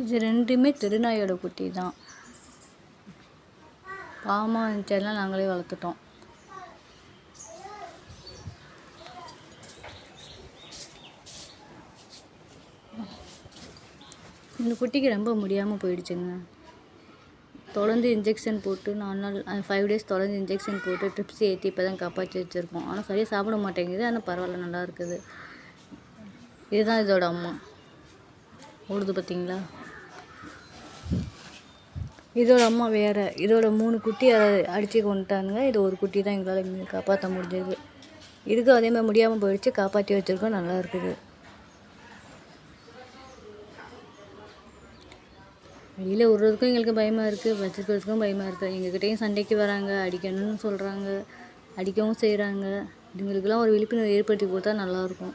இது ரெண்டுமே தெருநாயோட குட்டி தான். பாவமாக இருந்துச்செல்லாம் நாங்களே வளர்த்துட்டோம். இந்த குட்டிக்கு ரொம்ப முடியாமல் போயிடுச்சுங்க. தொடர்ந்து இன்ஜெக்ஷன் போட்டு 4 நாள் 5 டேஸ் தொடர்ந்து இன்ஜெக்ஷன் போட்டு ட்ரிப்ஸ் ஏற்றி இப்போ தான் காப்பாற்றி வச்சுருக்கோம். ஆனால் சரியாக சாப்பிட மாட்டேங்குது. ஆனால் பரவாயில்ல, நல்லா இருக்குது. இதுதான் இதோட அம்மா. ஓடுது பார்த்தீங்களா? இதோட அம்மா வேறு. இதோட 3 குட்டி அடித்து கொண்டுட்டானுங்க. இது ஒரு குட்டி தான் எங்களால் காப்பாற்ற முடிஞ்சது. இதுக்கும் அதே மாதிரி முடியாமல் போயிடுச்சு, காப்பாற்றி வச்சுருக்கோம். நல்லா இருக்குது. வெளியில் விட்றதுக்கும் எங்களுக்கு பயமாக இருக்குது, வச்சுக்கிறதுக்கும் பயமாக இருக்குது. எங்ககிட்டையும் சண்டைக்கு வராங்க, அடிக்கணும்னு சொல்கிறாங்க, அடிக்கவும் செய்கிறாங்க. இதுங்களுக்கெல்லாம் ஒரு விழிப்புணர்வு ஏற்படுத்தி கொடுத்தா நல்லாயிருக்கும்.